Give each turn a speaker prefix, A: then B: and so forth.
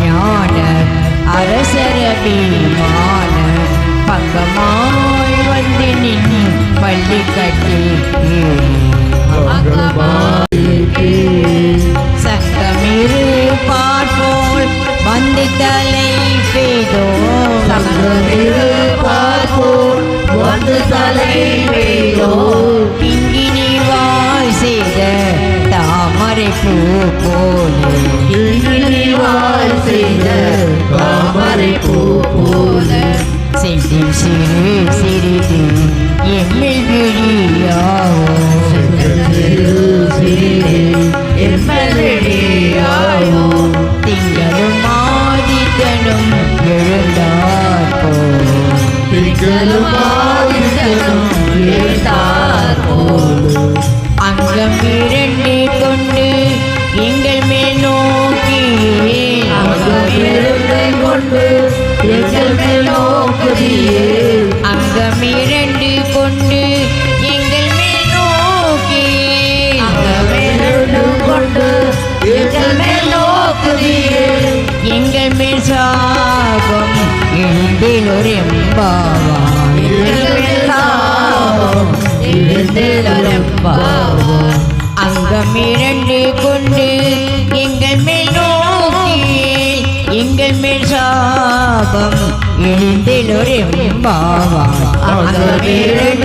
A: ஞான அரசரபிமான பங்கமாய் வந்து நின் பள்ளி கட்டி சங்கமிரு பார்ப்போல் வந்து தலை பெய்தோ
B: சங்கமிரு பார்ப்போல் வந்து தலை பெய்தோ
A: இங்கினி வாய் செய்த தாமரை பூ போலே
B: வாய் செய்த தாமரை பூ போல
A: செய்தின் சிறு சிறிது எம்மில் விழியாவோ திங்களும் ஆதித்தனும் எழுந்தார் போல் அங்கம் இரண்டு கொண்டு எங்கள் மேல் நோக்கி அங்கம் இரண்டு கொண்டு எங்கள் மேல் நோக்கி எங்கள் மேல் சாபம் எழுந்தில் ஒரு அங்கம் இரண்டு கொண்டு எங்கள் மேல் நோக்கி எங்கள் மேல் சாபம் எழுந்தில் ஒரு அங்கம் இரண்டு